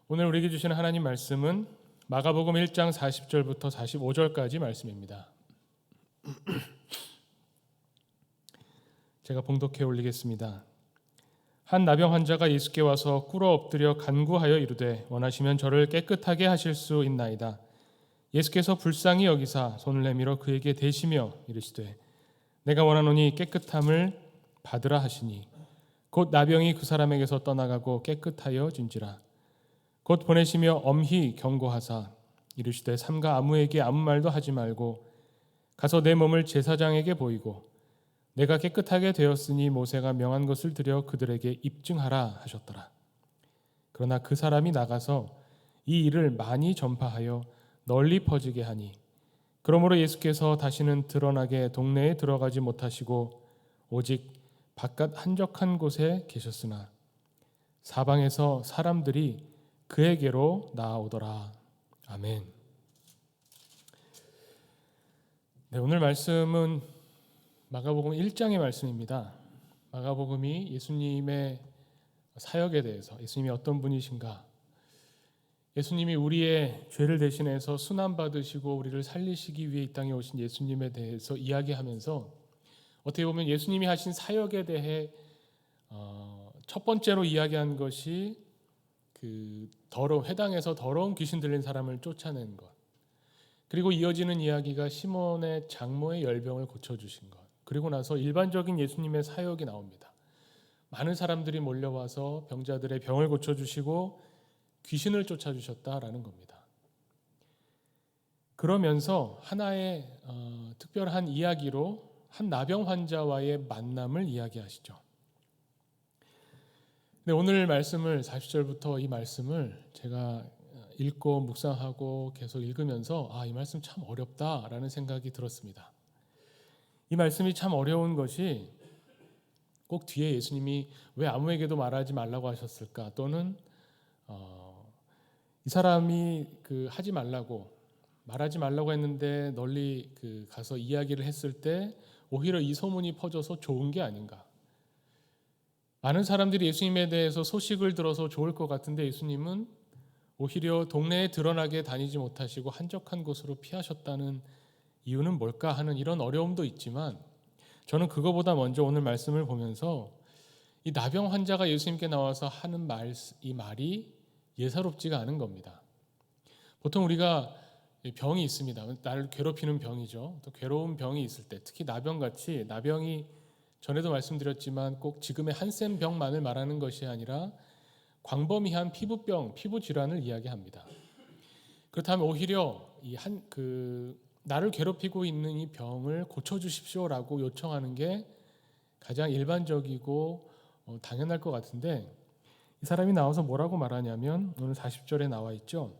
오늘 우리에게 주시는 하나님 말씀은 마가복음 1장 40절부터 45절까지 말씀입니다. 제가 봉독해 올리겠습니다. 한 나병 환자가 예수께 와서 꿇어 엎드려 간구하여 이르되 원하시면 저를 깨끗하게 하실 수 있나이다. 예수께서 불쌍히 여기사 손을 내밀어 그에게 대시며 이르시되 내가 원하노니 깨끗함을 받으라 하시니 곧 나병이 그 사람에게서 떠나가고 깨끗하여 진지라. 곧 보내시며 엄히 경고하사 이르시되 삼가 아무에게 아무 말도 하지 말고 가서 내 몸을 제사장에게 보이고 내가 깨끗하게 되었으니 모세가 명한 것을 드려 그들에게 입증하라 하셨더라. 그러나 그 사람이 나가서 이 일을 많이 전파하여 널리 퍼지게 하니 그러므로 예수께서 다시는 드러나게 동네에 들어가지 못하시고 오직 바깥 한적한 곳에 계셨으나 사방에서 사람들이 그에게로 나아오더라. 아멘. 네, 오늘 말씀은 마가복음 1장의 말씀입니다. 마가복음이 예수님의 사역에 대해서, 예수님이 어떤 분이신가, 예수님이 우리의 죄를 대신해서 순환받으시고 우리를 살리시기 위해 이 땅에 오신 예수님에 대해서 이야기하면서 어떻게 보면 예수님이 하신 사역에 대해 첫 번째로 이야기한 것이 회당에서 더러운 귀신 들린 사람을 쫓아낸 것, 그리고 이어지는 이야기가 시몬의 장모의 열병을 고쳐주신 것, 그리고 나서 일반적인 예수님의 사역이 나옵니다. 많은 사람들이 몰려와서 병자들의 병을 고쳐주시고 귀신을 쫓아주셨다라는 겁니다. 그러면서 하나의 특별한 이야기로 한 나병 환자와의 만남을 이야기하시죠. 네, 오늘 말씀을 40절부터 이 말씀을 제가 읽고 묵상하고 계속 읽으면서 이 말씀 참 어렵다라는 생각이 들었습니다. 이 말씀이 참 어려운 것이 꼭 뒤에 예수님이 왜 아무에게도 말하지 말라고 하셨을까, 또는 이 사람이 하지 말라고 말하지 말라고 했는데 널리 가서 이야기를 했을 때 오히려 이 소문이 퍼져서 좋은 게 아닌가. 많은 사람들이 예수님에 대해서 소식을 들어서 좋을 것 같은데 예수님은 오히려 동네에 드러나게 다니지 못하시고 한적한 곳으로 피하셨다는 이유는 뭘까 하는 이런 어려움도 있지만, 저는 그거보다 먼저 오늘 말씀을 보면서 이 나병 환자가 예수님께 나와서 하는 이 말이 예사롭지가 않은 겁니다. 보통 우리가 병이 있습니다. 나를 괴롭히는 병이죠. 또 괴로운 병이 있을 때, 특히 나병같이, 나병이 전에도 말씀드렸지만 꼭 지금의 한센병만을 말하는 것이 아니라 광범위한 피부병, 피부 질환을 이야기합니다. 그렇다면 오히려 나를 괴롭히고 있는 이 병을 고쳐주십시오라고 요청하는 게 가장 일반적이고 당연할 것 같은데, 이 사람이 나와서 뭐라고 말하냐면 오늘 40절에 나와 있죠.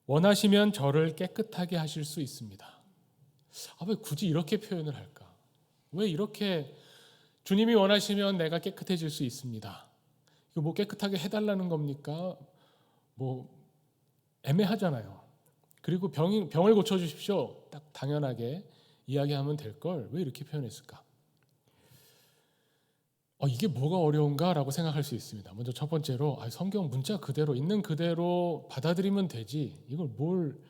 원하시면 저를 깨끗하게 하실 수 있습니다. 왜 굳이 이렇게 표현을 할까? 왜 이렇게 주님이 원하시면 내가 깨끗해질 수 있습니다. 이거 깨끗하게 해달라는 겁니까? 애매하잖아요. 그리고 병을 고쳐주십시오. 딱 당연하게 이야기하면 될 걸 왜 이렇게 표현했을까? 이게 뭐가 어려운가라고 생각할 수 있습니다. 먼저 첫 번째로 성경 문자 그대로 있는 그대로 받아들이면 되지, 이걸 뭘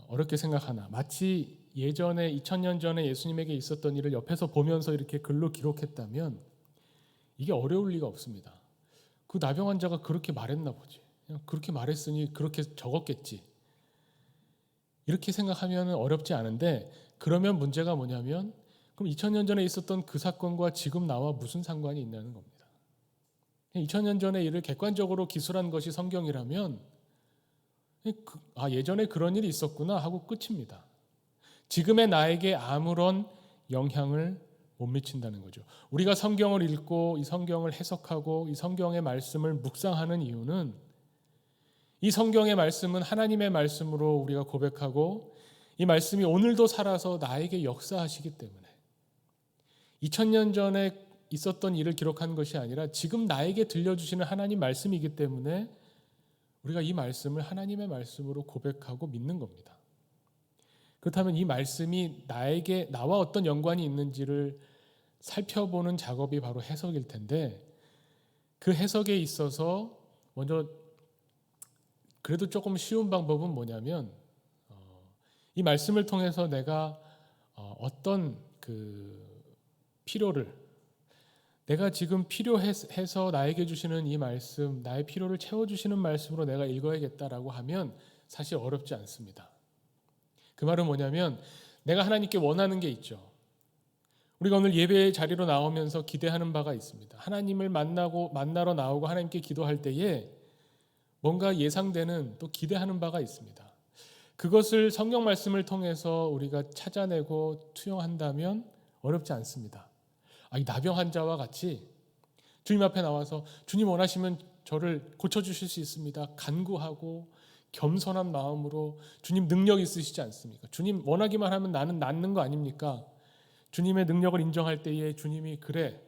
어렵게 생각하나. 마치 예전에 2000년 전에 예수님에게 있었던 일을 옆에서 보면서 이렇게 글로 기록했다면 이게 어려울 리가 없습니다. 그 나병 환자가 그렇게 말했나 보지, 그냥 그렇게 말했으니 그렇게 적었겠지, 이렇게 생각하면 어렵지 않은데, 그러면 문제가 뭐냐면 그럼 2000년 전에 있었던 그 사건과 지금 나와 무슨 상관이 있냐는 겁니다. 2000년 전의 일을 객관적으로 기술한 것이 성경이라면 예전에 그런 일이 있었구나 하고 끝입니다. 지금의 나에게 아무런 영향을 못 미친다는 거죠. 우리가 성경을 읽고 이 성경을 해석하고 이 성경의 말씀을 묵상하는 이유는 이 성경의 말씀은 하나님의 말씀으로 우리가 고백하고 이 말씀이 오늘도 살아서 나에게 역사하시기 때문에, 2000년 전에 있었던 일을 기록한 것이 아니라 지금 나에게 들려주시는 하나님 말씀이기 때문에 우리가 이 말씀을 하나님의 말씀으로 고백하고 믿는 겁니다. 그렇다면 이 말씀이 나와 어떤 연관이 있는지를 살펴보는 작업이 바로 해석일 텐데, 그 해석에 있어서 먼저 그래도 조금 쉬운 방법은 뭐냐면 이 말씀을 통해서 내가 어떤 필요를 내가 지금 필요해서 나에게 주시는 이 말씀, 나의 필요를 채워주시는 말씀으로 내가 읽어야겠다라고 하면 사실 어렵지 않습니다. 그 말은 뭐냐면 내가 하나님께 원하는 게 있죠. 우리가 오늘 예배 자리로 나오면서 기대하는 바가 있습니다. 하나님을 만나러 나오고 하나님께 기도할 때에 뭔가 예상되는 또 기대하는 바가 있습니다. 그것을 성경 말씀을 통해서 우리가 찾아내고 투영한다면 어렵지 않습니다. 이 나병 환자와 같이 주님 앞에 나와서 주님 원하시면 저를 고쳐주실 수 있습니다. 간구하고 겸손한 마음으로 주님 능력 있으시지 않습니까? 주님 원하기만 하면 나는 낫는 거 아닙니까? 주님의 능력을 인정할 때에 주님이 그래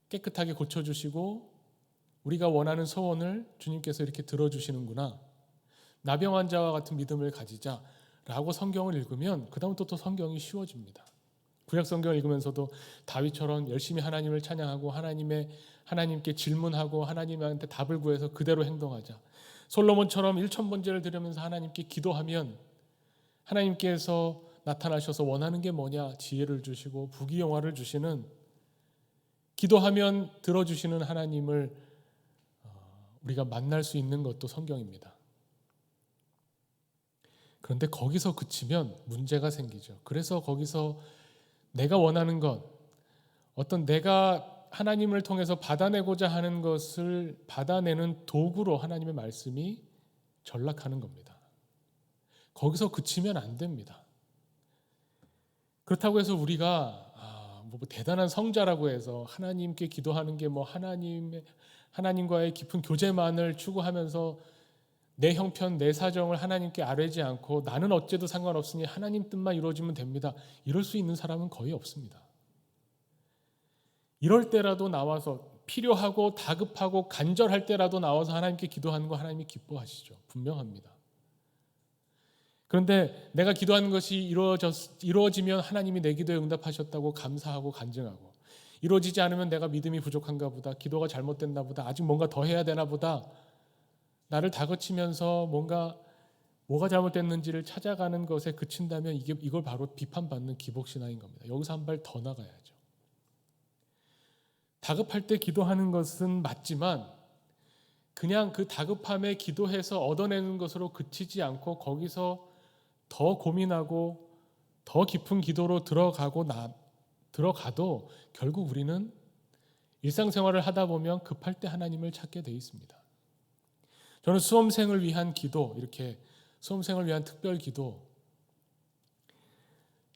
깨끗하게 고쳐주시고 우리가 원하는 소원을 주님께서 이렇게 들어주시는구나. 나병 환자와 같은 믿음을 가지자라고 성경을 읽으면 그 다음부터 또 성경이 쉬워집니다. 구약 성경을 읽으면서도 다윗처럼 열심히 하나님을 찬양하고 하나님께 질문하고 하나님한테 답을 구해서 그대로 행동하자. 솔로몬처럼 1,000번제를 드리면서 하나님께 기도하면 하나님께서 나타나셔서 원하는 게 뭐냐 지혜를 주시고 부귀영화를 주시는 기도하면 들어주시는 하나님을 우리가 만날 수 있는 것도 성경입니다. 그런데 거기서 그치면 문제가 생기죠. 그래서 거기서 내가 원하는 것, 어떤 내가 하나님을 통해서 받아내고자 하는 것을 받아내는 도구로 하나님의 말씀이 전락하는 겁니다. 거기서 그치면 안 됩니다. 그렇다고 해서 우리가 뭐 대단한 성자라고 해서 하나님께 기도하는 게 뭐 하나님과의 깊은 교제만을 추구하면서 내 형편, 내 사정을 하나님께 아뢰지 않고 나는 어째도 상관없으니 하나님 뜻만 이루어지면 됩니다. 이럴 수 있는 사람은 거의 없습니다. 이럴 때라도 나와서 필요하고 다급하고 간절할 때라도 나와서 하나님께 기도하는 거 하나님이 기뻐하시죠. 분명합니다. 그런데 내가 기도하는 것이 이루어지면 하나님이 내 기도에 응답하셨다고 감사하고 간증하고 이루어지지 않으면 내가 믿음이 부족한가 보다, 기도가 잘못됐나 보다, 아직 뭔가 더 해야 되나 보다 나를 다그치면서 뭐가 잘못됐는지를 찾아가는 것에 그친다면 이걸 바로 비판받는 기복신앙인 겁니다. 여기서 한 발 더 나가야죠. 다급할 때 기도하는 것은 맞지만 그냥 그 다급함에 기도해서 얻어내는 것으로 그치지 않고 거기서 더 고민하고 더 깊은 기도로 들어가도 결국 우리는 일상생활을 하다 보면 급할 때 하나님을 찾게 돼 있습니다. 저는 수험생을 위한 기도, 이렇게 수험생을 위한 특별 기도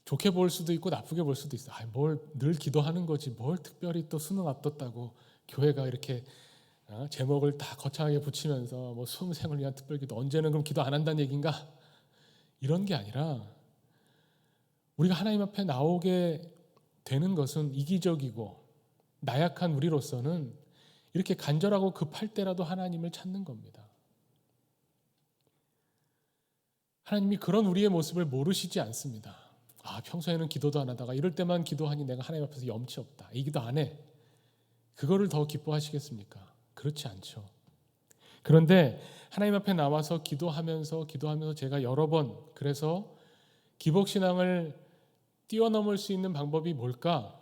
좋게 볼 수도 있고 나쁘게 볼 수도 있어요. 뭘 늘 기도하는 거지 뭘 특별히 또 수능 앞뒀다고 교회가 이렇게 제목을 다 거창하게 붙이면서 뭐 수험생을 위한 특별 기도 언제는 그럼 기도 안 한다는 얘기인가? 이런 게 아니라 우리가 하나님 앞에 나오게 되는 것은 이기적이고 나약한 우리로서는 이렇게 간절하고 급할 때라도 하나님을 찾는 겁니다. 하나님이 그런 우리의 모습을 모르시지 않습니다. 평소에는 기도도 안 하다가 이럴 때만 기도하니 내가 하나님 앞에서 염치 없다. 이 기도 안 해. 그거를 더 기뻐하시겠습니까? 그렇지 않죠. 그런데 하나님 앞에 나와서 기도하면서 제가 여러 번 그래서 기복신앙을 뛰어넘을 수 있는 방법이 뭘까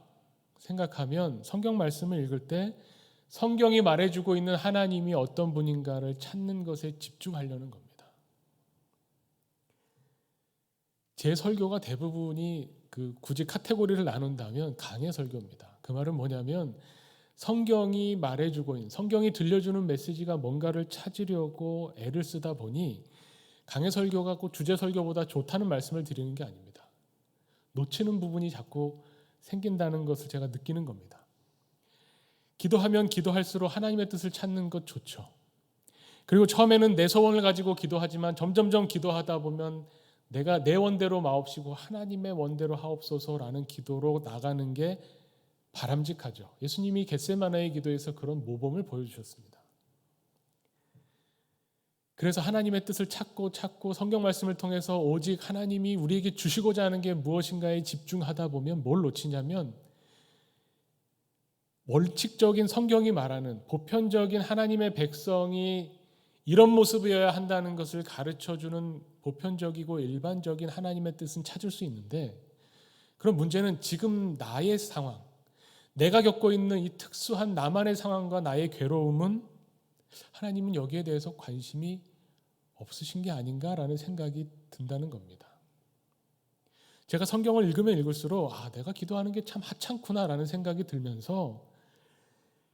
생각하면 성경 말씀을 읽을 때 성경이 말해주고 있는 하나님이 어떤 분인가를 찾는 것에 집중하려는 겁니다. 제 설교가 대부분이 굳이 카테고리를 나눈다면 강해 설교입니다. 그 말은 뭐냐면 성경이 말해주고 있는 성경이 들려주는 메시지가 뭔가를 찾으려고 애를 쓰다 보니 강해 설교가 꼭 주제 설교보다 좋다는 말씀을 드리는 게 아닙니다. 놓치는 부분이 자꾸 생긴다는 것을 제가 느끼는 겁니다. 기도하면 기도할수록 하나님의 뜻을 찾는 것 좋죠. 그리고 처음에는 내 소원을 가지고 기도하지만 점점점 기도하다 보면 내가 내 원대로 마옵시고 하나님의 원대로 하옵소서라는 기도로 나가는 게 바람직하죠. 예수님이 겟세마네의 기도에서 그런 모범을 보여주셨습니다. 그래서 하나님의 뜻을 찾고 성경 말씀을 통해서 오직 하나님이 우리에게 주시고자 하는 게 무엇인가에 집중하다 보면 뭘 놓치냐면 원칙적인 성경이 말하는 보편적인 하나님의 백성이 이런 모습이어야 한다는 것을 가르쳐주는 보편적이고 일반적인 하나님의 뜻은 찾을 수 있는데, 그런 문제는 지금 나의 상황, 내가 겪고 있는 이 특수한 나만의 상황과 나의 괴로움은 하나님은 여기에 대해서 관심이 없으신 게 아닌가라는 생각이 든다는 겁니다. 제가 성경을 읽으면 읽을수록 내가 기도하는 게 참 하찮구나라는 생각이 들면서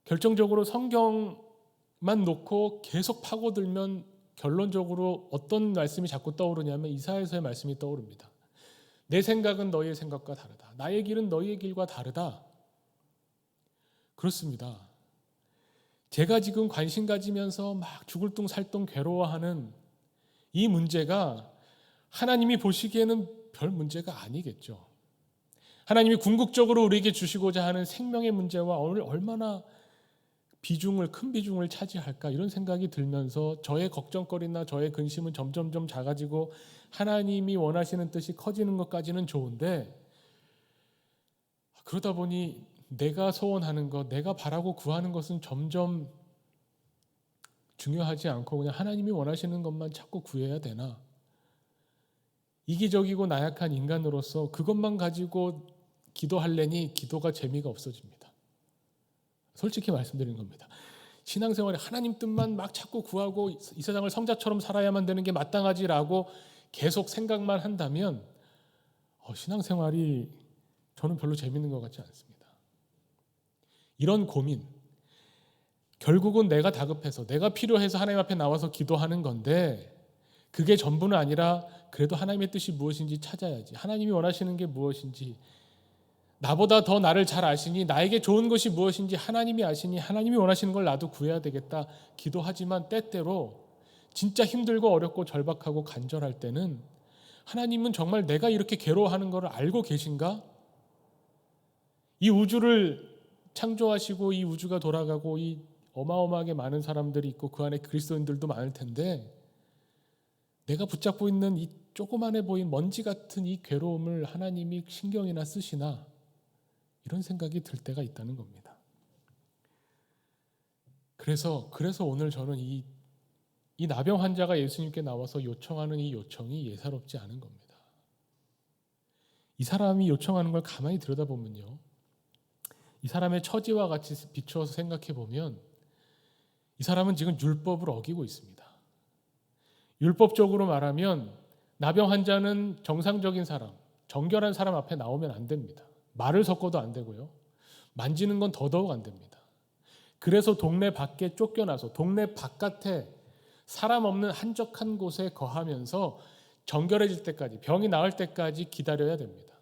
결정적으로 성경만 놓고 계속 파고들면 결론적으로 어떤 말씀이 자꾸 떠오르냐면 이사야서의 말씀이 떠오릅니다. 내 생각은 너희의 생각과 다르다. 나의 길은 너희의 길과 다르다. 그렇습니다. 제가 지금 관심 가지면서 막 죽을 둥 살 둥 괴로워하는 이 문제가 하나님이 보시기에는 별 문제가 아니겠죠. 하나님이 궁극적으로 우리에게 주시고자 하는 생명의 문제와 얼마나 큰 비중을 차지할까 이런 생각이 들면서 저의 걱정거리나 저의 근심은 점점점 작아지고 하나님이 원하시는 뜻이 커지는 것까지는 좋은데, 그러다 보니 내가 소원하는 것, 내가 바라고 구하는 것은 점점 중요하지 않고 그냥 하나님이 원하시는 것만 자꾸 구해야 되나? 이기적이고 나약한 인간으로서 그것만 가지고 기도하려니 기도가 재미가 없어집니다. 솔직히 말씀드리는 겁니다. 신앙생활에 하나님 뜻만 막 자꾸 구하고 이 세상을 성자처럼 살아야만 되는 게 마땅하지라고 계속 생각만 한다면 신앙생활이 저는 별로 재밌는 것 같지 않습니다. 이런 고민, 결국은 내가 다급해서 내가 필요해서 하나님 앞에 나와서 기도하는 건데, 그게 전부는 아니라 그래도 하나님의 뜻이 무엇인지 찾아야지, 하나님이 원하시는 게 무엇인지, 나보다 더 나를 잘 아시니 나에게 좋은 것이 무엇인지 하나님이 아시니 하나님이 원하시는 걸 나도 구해야 되겠다 기도하지만, 때때로 진짜 힘들고 어렵고 절박하고 간절할 때는 하나님은 정말 내가 이렇게 괴로워하는 것을 알고 계신가? 이 우주를 창조하시고 이 우주가 돌아가고 이 어마어마하게 많은 사람들이 있고 그 안에 그리스도인들도 많을 텐데, 내가 붙잡고 있는 이 조그만해 보인 먼지 같은 이 괴로움을 하나님이 신경이나 쓰시나, 이런 생각이 들 때가 있다는 겁니다. 그래서 오늘 저는 이 나병 환자가 예수님께 나와서 요청하는 이 요청이 예사롭지 않은 겁니다. 이 사람이 요청하는 걸 가만히 들여다보면요, 이 사람의 처지와 같이 비추어서 생각해 보면 이 사람은 지금 율법을 어기고 있습니다. 율법적으로 말하면 나병 환자는 정상적인 사람, 정결한 사람 앞에 나오면 안 됩니다. 말을 섞어도 안 되고요. 만지는 건 더더욱 안 됩니다. 그래서 동네 밖에 쫓겨나서 동네 바깥에 사람 없는 한적한 곳에 거하면서 정결해질 때까지, 병이 나을 때까지 기다려야 됩니다.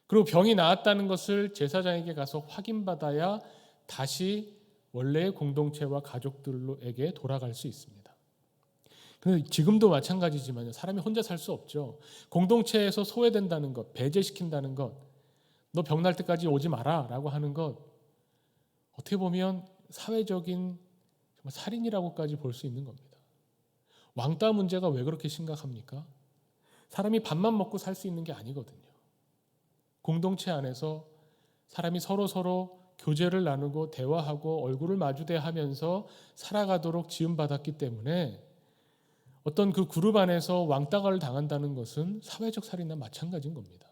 그리고 병이 나았다는 것을 제사장에게 가서 확인받아야 다시 원래의 공동체와 가족들에게 돌아갈 수 있습니다. 근데 지금도 마찬가지지만요, 사람이 혼자 살 수 없죠. 공동체에서 소외된다는 것, 배제시킨다는 것, 너 병날 때까지 오지 마라 라고 하는 것, 어떻게 보면 사회적인 정말 살인이라고까지 볼 수 있는 겁니다. 왕따 문제가 왜 그렇게 심각합니까? 사람이 밥만 먹고 살 수 있는 게 아니거든요. 공동체 안에서 사람이 서로 교제를 나누고 대화하고 얼굴을 마주대하면서 살아가도록 지음받았기 때문에 어떤 그 그룹 안에서 왕따를 당한다는 것은 사회적 살인과 마찬가지인 겁니다.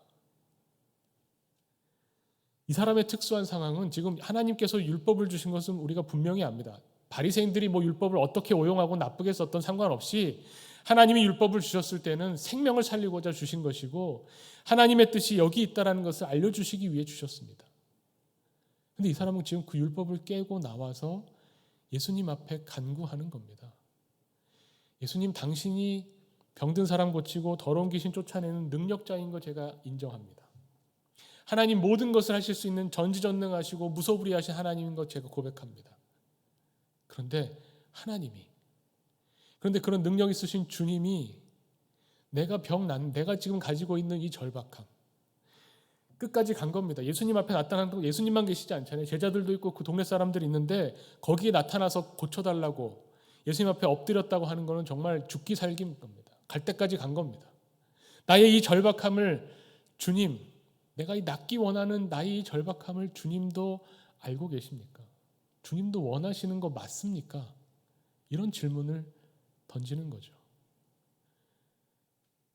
이 사람의 특수한 상황은 지금 하나님께서 율법을 주신 것은 우리가 분명히 압니다. 바리새인들이 율법을 어떻게 오용하고 나쁘게 썼던 상관없이 하나님이 율법을 주셨을 때는 생명을 살리고자 주신 것이고 하나님의 뜻이 여기 있다는 것을 알려주시기 위해 주셨습니다. 그런데 이 사람은 지금 그 율법을 깨고 나와서 예수님 앞에 간구하는 겁니다. 예수님, 당신이 병든 사람 고치고 더러운 귀신 쫓아내는 능력자인 거 제가 인정합니다. 하나님 모든 것을 하실 수 있는 전지전능하시고 무소불위하신 하나님인 것 제가 고백합니다. 그런데 그런 능력 있으신 주님이 내가 지금 가지고 있는 이 절박함 끝까지 간 겁니다. 예수님 앞에 나타나는 건 예수님만 계시지 않잖아요. 제자들도 있고 그 동네 사람들이 있는데 거기에 나타나서 고쳐달라고 예수님 앞에 엎드렸다고 하는 것은 정말 죽기 살기인 겁니다. 갈 때까지 간 겁니다. 나의 이 절박함을 주님, 내가 이 낫기 원하는 나의 이 절박함을 주님도 알고 계십니까? 주님도 원하시는 거 맞습니까? 이런 질문을 던지는 거죠.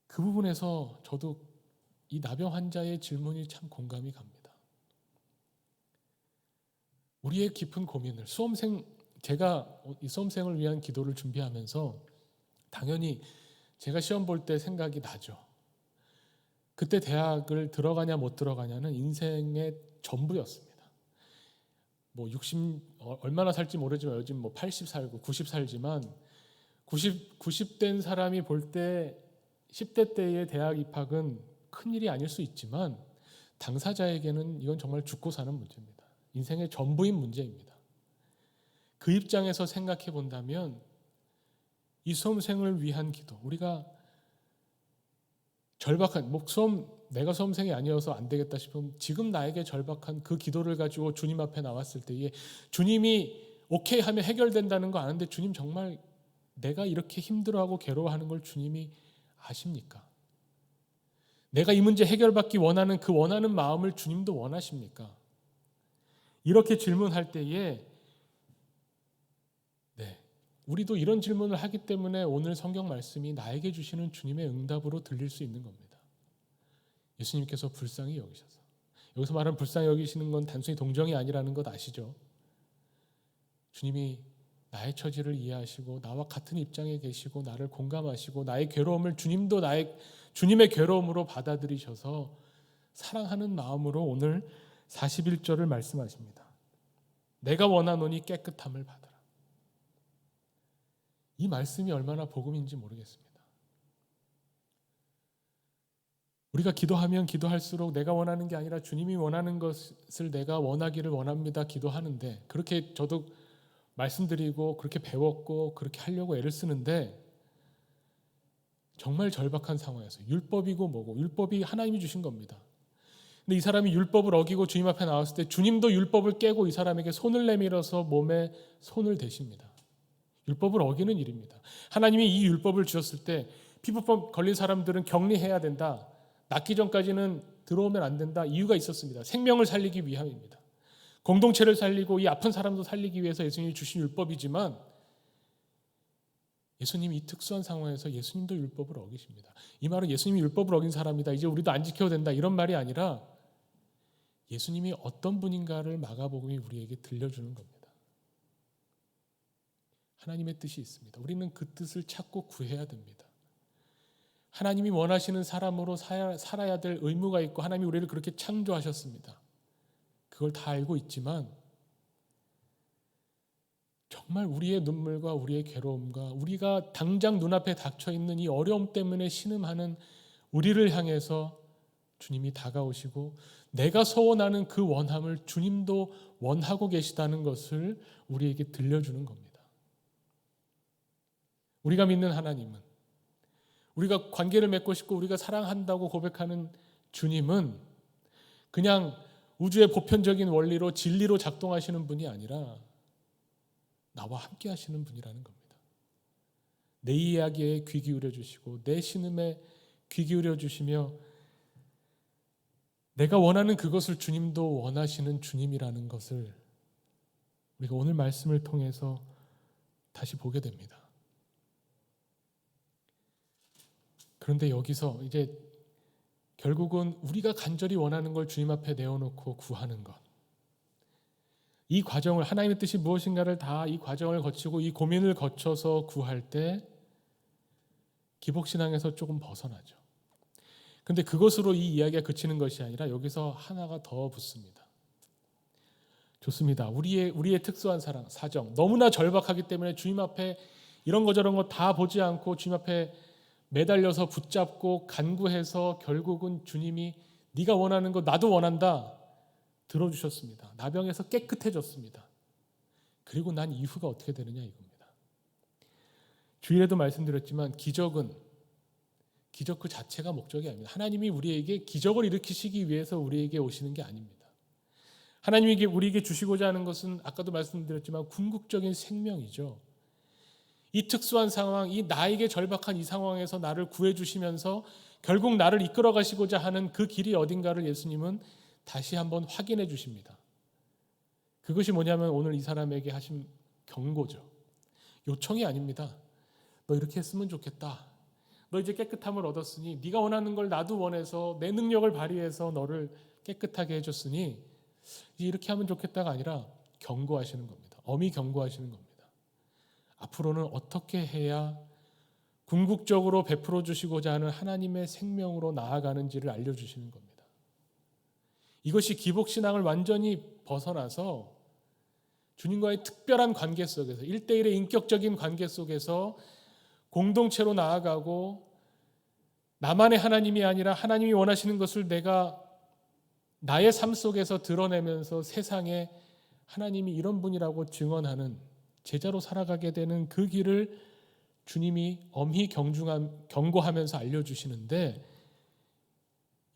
그 부분에서 저도 이 나병 환자의 질문이 참 공감이 갑니다. 우리의 깊은 고민을 제가 이 수험생을 위한 기도를 준비하면서 당연히 제가 시험 볼 때 생각이 나죠. 그때 대학을 들어가냐 못 들어가냐는 인생의 전부였습니다. 얼마나 살지 모르지만 요즘 80 살고 90 살지만 90 된 사람이 볼 때 10대 때의 대학 입학은 큰일이 아닐 수 있지만 당사자에게는 이건 정말 죽고 사는 문제입니다. 인생의 전부인 문제입니다. 그 입장에서 생각해 본다면 이 수험생을 위한 기도, 우리가 절박한 내가 수험생이 아니어서 안 되겠다 싶으면 지금 나에게 절박한 그 기도를 가지고 주님 앞에 나왔을 때에 주님이 오케이 하면 해결된다는 거 아는데 주님 정말 내가 이렇게 힘들어하고 괴로워하는 걸 주님이 아십니까? 내가 이 문제 해결받기 원하는 그 원하는 마음을 주님도 원하십니까? 이렇게 질문할 때에 우리도 이런 질문을 하기 때문에 오늘 성경 말씀이 나에게 주시는 주님의 응답으로 들릴 수 있는 겁니다. 예수님께서 불쌍히 여기셔서, 여기서 말하는 불쌍히 여기시는 건 단순히 동정이 아니라는 것 아시죠? 주님이 나의 처지를 이해하시고 나와 같은 입장에 계시고 나를 공감하시고 나의 괴로움을 주님도 주님의 괴로움으로 받아들이셔서 사랑하는 마음으로 오늘 41절을 말씀하십니다. 내가 원하노니 깨끗함을 받아라. 이 말씀이 얼마나 복음인지 모르겠습니다. 우리가 기도하면 기도할수록 내가 원하는 게 아니라 주님이 원하는 것을 내가 원하기를 원합니다 기도하는데, 그렇게 저도 말씀드리고 그렇게 배웠고 그렇게 하려고 애를 쓰는데 정말 절박한 상황에서 율법이고 뭐고, 율법이 하나님이 주신 겁니다. 근데 이 사람이 율법을 어기고 주님 앞에 나왔을 때 주님도 율법을 깨고 이 사람에게 손을 내밀어서 몸에 손을 대십니다. 율법을 어기는 일입니다. 하나님이 이 율법을 주셨을 때 피부병 걸린 사람들은 격리해야 된다, 낫기 전까지는 들어오면 안 된다, 이유가 있었습니다. 생명을 살리기 위함입니다. 공동체를 살리고 이 아픈 사람도 살리기 위해서 예수님이 주신 율법이지만 예수님이 이 특수한 상황에서 예수님도 율법을 어기십니다. 이 말은 예수님이 율법을 어긴 사람이다, 이제 우리도 안 지켜도 된다, 이런 말이 아니라 예수님이 어떤 분인가를 마가복음이 우리에게 들려주는 겁니다. 하나님의 뜻이 있습니다. 우리는 그 뜻을 찾고 구해야 됩니다. 하나님이 원하시는 사람으로 살아야 될 의무가 있고 하나님이 우리를 그렇게 창조하셨습니다. 그걸 다 알고 있지만 정말 우리의 눈물과 우리의 괴로움과 우리가 당장 눈앞에 닥쳐있는 이 어려움 때문에 신음하는 우리를 향해서 주님이 다가오시고 내가 소원하는 그 원함을 주님도 원하고 계시다는 것을 우리에게 들려주는 겁니다. 우리가 믿는 하나님은, 우리가 관계를 맺고 싶고 우리가 사랑한다고 고백하는 주님은 그냥 우주의 보편적인 원리로 진리로 작동하시는 분이 아니라 나와 함께 하시는 분이라는 겁니다. 내 이야기에 귀 기울여 주시고 내 신음에 귀 기울여 주시며 내가 원하는 그것을 주님도 원하시는 주님이라는 것을 우리가 오늘 말씀을 통해서 다시 보게 됩니다. 그런데 여기서 이제 결국은 우리가 간절히 원하는 걸 주님 앞에 내어놓고 구하는 것, 이 과정을, 하나님의 뜻이 무엇인가를 다 이 과정을 거치고 이 고민을 거쳐서 구할 때 기복신앙에서 조금 벗어나죠. 그런데 그것으로 이 이야기가 그치는 것이 아니라 여기서 하나가 더 붙습니다. 좋습니다. 우리의 특수한 사정, 너무나 절박하기 때문에 주님 앞에 이런 거 저런 거 다 보지 않고 주님 앞에 매달려서 붙잡고 간구해서 결국은 주님이 네가 원하는 거 나도 원한다 들어주셨습니다. 나병에서 깨끗해졌습니다. 그리고 난 이후가 어떻게 되느냐 이겁니다. 주일에도 말씀드렸지만 기적 그 자체가 목적이 아닙니다. 하나님이 우리에게 기적을 일으키시기 위해서 우리에게 오시는 게 아닙니다. 하나님이 우리에게 주시고자 하는 것은 아까도 말씀드렸지만 궁극적인 생명이죠. 이 특수한 상황, 이 나에게 절박한 이 상황에서 나를 구해주시면서 결국 나를 이끌어 가시고자 하는 그 길이 어딘가를 예수님은 다시 한번 확인해 주십니다. 그것이 뭐냐면 오늘 이 사람에게 하신 경고죠. 요청이 아닙니다. 너 이렇게 했으면 좋겠다. 너 이제 깨끗함을 얻었으니 네가 원하는 걸 나도 원해서 내 능력을 발휘해서 너를 깨끗하게 해줬으니 이제 이렇게 하면 좋겠다가 아니라 경고하시는 겁니다. 엄히 경고하시는 겁니다. 앞으로는 어떻게 해야 궁극적으로 베풀어 주시고자 하는 하나님의 생명으로 나아가는지를 알려주시는 겁니다. 이것이 기복신앙을 완전히 벗어나서 주님과의 특별한 관계 속에서 1대1의 인격적인 관계 속에서 공동체로 나아가고 나만의 하나님이 아니라 하나님이 원하시는 것을 내가 나의 삶 속에서 드러내면서 세상에 하나님이 이런 분이라고 증언하는 제자로 살아가게 되는 그 길을 주님이 엄히 경고하면서 알려주시는데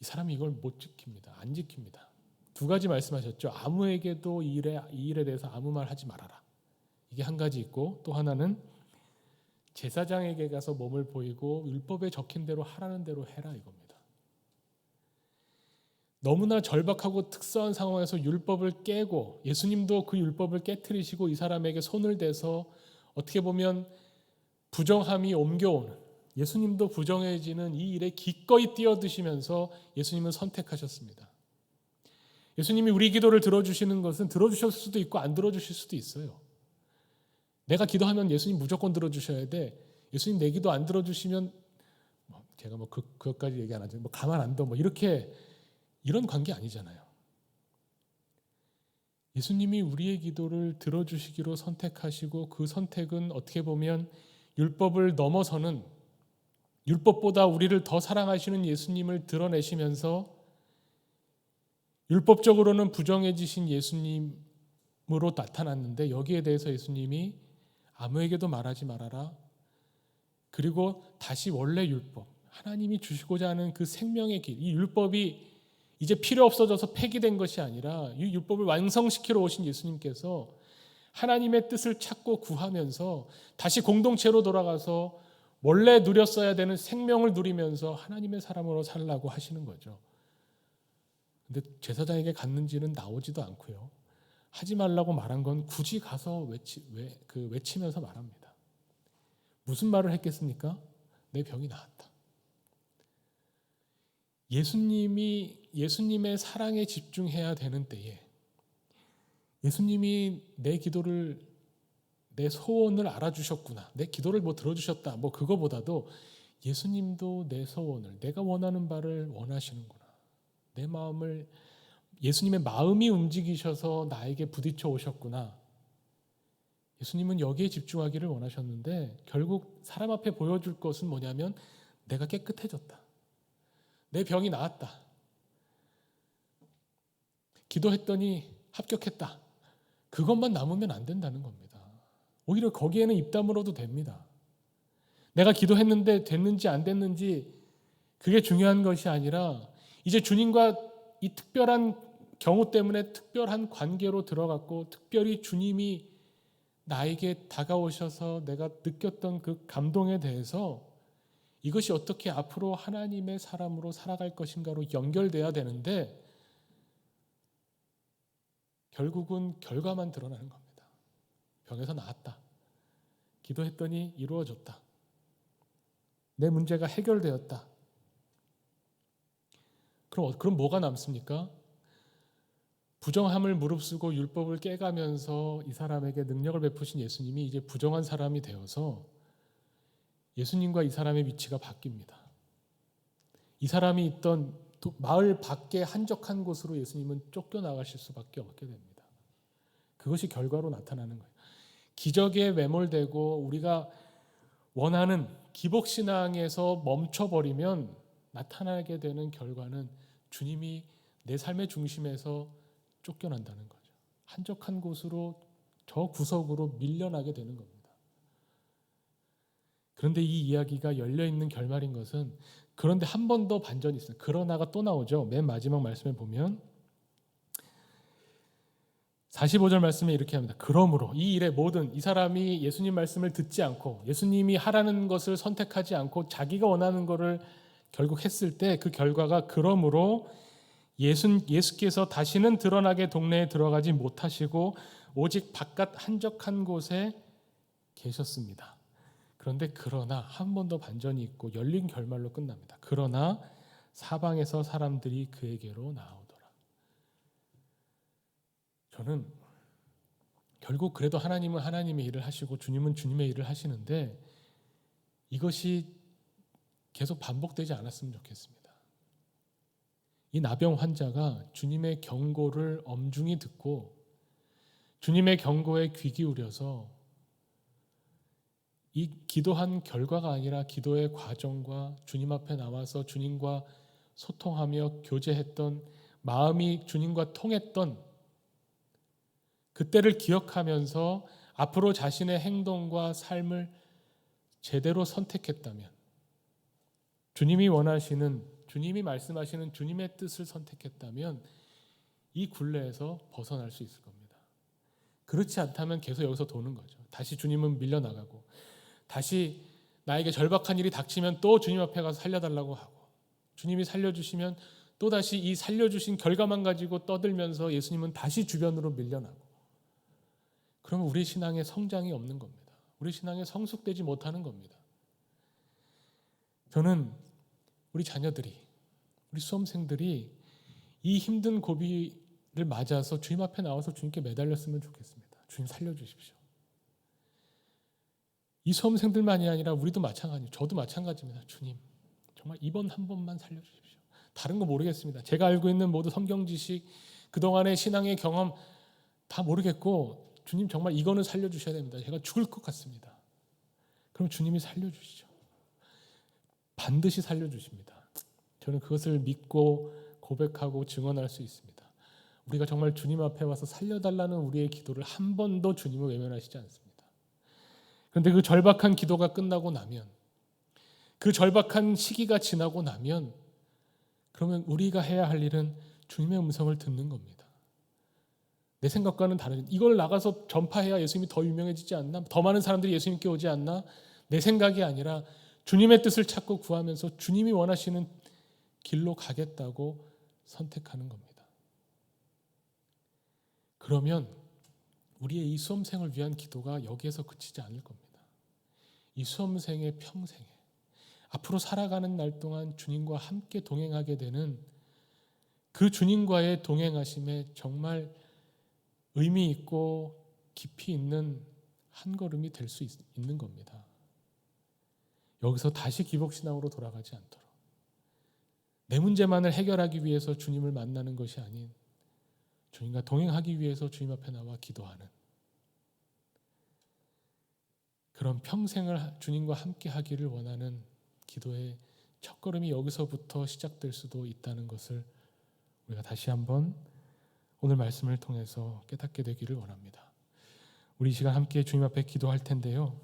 이 사람이 이걸 못 지킵니다. 안 지킵니다. 두 가지 말씀하셨죠. 아무에게도 이 일에 대해서 아무 말 하지 말아라. 이게 한 가지 있고 또 하나는 제사장에게 가서 몸을 보이고 율법에 적힌 대로 하라는 대로 해라 이겁니다. 너무나 절박하고 특수한 상황에서 율법을 깨고 예수님도 그 율법을 깨트리시고 이 사람에게 손을 대서 어떻게 보면 부정함이 옮겨오는 예수님도 부정해지는 이 일에 기꺼이 뛰어드시면서 예수님은 선택하셨습니다. 예수님이 우리 기도를 들어주시는 것은 들어주실 수도 있고 안 들어주실 수도 있어요. 내가 기도하면 예수님 무조건 들어주셔야 돼. 예수님 내 기도 안 들어주시면 제가 그것까지 얘기 안 하죠. 가만 안 둬. 이렇게 이런 관계 아니잖아요. 예수님이 우리의 기도를 들어주시기로 선택하시고 그 선택은 어떻게 보면 율법을 넘어서는 율법보다 우리를 더 사랑하시는 예수님을 드러내시면서 율법적으로는 부정해지신 예수님으로 나타났는데 여기에 대해서 예수님이 아무에게도 말하지 말아라. 그리고 다시 원래 율법, 하나님이 주시고자 하는 그 생명의 길, 이 율법이 이제 필요 없어져서 폐기된 것이 아니라 이 율법을 완성시키러 오신 예수님께서 하나님의 뜻을 찾고 구하면서 다시 공동체로 돌아가서 원래 누렸어야 되는 생명을 누리면서 하나님의 사람으로 살라고 하시는 거죠. 근데 제사장에게 갔는지는 나오지도 않고요. 하지 말라고 말한 건 굳이 가서 외치면서 말합니다. 무슨 말을 했겠습니까? 내 병이 나았다. 예수님의 사랑에 집중해야 되는 때에 예수님이 내 기도를 내 소원을 알아주셨구나. 내 기도를 들어주셨다. 그거보다도 예수님도 내 소원을 내가 원하는 바를 원하시는구나. 내 마음을 예수님의 마음이 움직이셔서 나에게 부딪혀 오셨구나. 예수님은 여기에 집중하기를 원하셨는데 결국 사람 앞에 보여줄 것은 뭐냐면 내가 깨끗해졌다. 내 병이 나았다. 기도했더니 합격했다. 그것만 남으면 안 된다는 겁니다. 오히려 거기에는 입 다물어도 됩니다. 내가 기도했는데 됐는지 안 됐는지 그게 중요한 것이 아니라 이제 주님과 이 특별한 경우 때문에 특별한 관계로 들어갔고 특별히 주님이 나에게 다가오셔서 내가 느꼈던 그 감동에 대해서 이것이 어떻게 앞으로 하나님의 사람으로 살아갈 것인가로 연결돼야 되는데 결국은 결과만 드러나는 겁니다. 병에서 나았다. 기도했더니 이루어졌다. 내 문제가 해결되었다. 그럼 뭐가 남습니까? 부정함을 무릅쓰고 율법을 깨가면서 이 사람에게 능력을 베푸신 예수님이 이제 부정한 사람이 되어서 예수님과 이 사람의 위치가 바뀝니다. 이 사람이 있던 마을 밖에 한적한 곳으로 예수님은 쫓겨나가실 수밖에 없게 됩니다. 그것이 결과로 나타나는 거예요. 기적에 매몰되고 우리가 원하는 기복신앙에서 멈춰버리면 나타나게 되는 결과는 주님이 내 삶의 중심에서 쫓겨난다는 거죠. 한적한 곳으로 저 구석으로 밀려나게 되는 겁니다. 그런데 이 이야기가 열려있는 결말인 것은 그런데 한 번 더 반전이 있어요. 그러나가 또 나오죠. 맨 마지막 말씀에 보면 45절 말씀에 이렇게 합니다. 그러므로 이 일의 모든 이 사람이 예수님 말씀을 듣지 않고 예수님이 하라는 것을 선택하지 않고 자기가 원하는 것을 결국 했을 때 그 결과가 그러므로 예수께서 다시는 드러나게 동네에 들어가지 못하시고 오직 바깥 한적한 곳에 계셨습니다. 그러나 한 번 더 반전이 있고 열린 결말로 끝납니다. 그러나 사방에서 사람들이 그에게로 나오더라. 저는 결국 그래도 하나님은 하나님의 일을 하시고 주님은 주님의 일을 하시는데 이것이 계속 반복되지 않았으면 좋겠습니다. 이 나병 환자가 주님의 경고를 엄중히 듣고 주님의 경고에 귀 기울여서 이 기도한 결과가 아니라 기도의 과정과 주님 앞에 나와서 주님과 소통하며 교제했던 마음이 주님과 통했던 그때를 기억하면서 앞으로 자신의 행동과 삶을 제대로 선택했다면 주님이 원하시는 주님이 말씀하시는 주님의 뜻을 선택했다면 이 굴레에서 벗어날 수 있을 겁니다. 그렇지 않다면 계속 여기서 도는 거죠. 다시 주님은 밀려나가고 다시 나에게 절박한 일이 닥치면 또 주님 앞에 가서 살려달라고 하고 주님이 살려주시면 또다시 이 살려주신 결과만 가지고 떠들면서 예수님은 다시 주변으로 밀려나고 그러면 우리 신앙의 성장이 없는 겁니다. 우리 신앙에 성숙되지 못하는 겁니다. 저는 우리 자녀들이 우리 수험생들이 이 힘든 고비를 맞아서 주님 앞에 나와서 주님께 매달렸으면 좋겠습니다. 주님 살려주십시오. 이 수험생들만이 아니라 우리도 마찬가지입니다. 저도 마찬가지입니다. 주님 정말 이번 한 번만 살려주십시오. 다른 거 모르겠습니다. 제가 알고 있는 모두 성경 지식 그동안의 신앙의 경험 다 모르겠고 주님 정말 이거는 살려주셔야 됩니다. 제가 죽을 것 같습니다. 그럼 주님이 살려주시죠. 반드시 살려주십니다. 저는 그것을 믿고 고백하고 증언할 수 있습니다. 우리가 정말 주님 앞에 와서 살려달라는 우리의 기도를 한 번도 주님은 외면하시지 않습니다. 그런데 그 절박한 기도가 끝나고 나면 그 절박한 시기가 지나고 나면 그러면 우리가 해야 할 일은 주님의 음성을 듣는 겁니다. 내 생각과는 다른 이걸 나가서 전파해야 예수님이 더 유명해지지 않나? 더 많은 사람들이 예수님께 오지 않나? 내 생각이 아니라 주님의 뜻을 찾고 구하면서 주님이 원하시는 길로 가겠다고 선택하는 겁니다. 그러면 우리의 이 수험생을 위한 기도가 여기에서 그치지 않을 겁니다. 이 수험생의 평생에 앞으로 살아가는 날 동안 주님과 함께 동행하게 되는 그 주님과의 동행하심에 정말 의미 있고 깊이 있는 한 걸음이 될 수 있는 겁니다. 여기서 다시 기복신앙으로 돌아가지 않도록 내 문제만을 해결하기 위해서 주님을 만나는 것이 아닌 주님과 동행하기 위해서 주님 앞에 나와 기도하는 그런 평생을 주님과 함께 하기를 원하는 기도의 첫걸음이 여기서부터 시작될 수도 있다는 것을 우리가 다시 한번 오늘 말씀을 통해서 깨닫게 되기를 원합니다. 우리 이 시간 함께 주님 앞에 기도할 텐데요.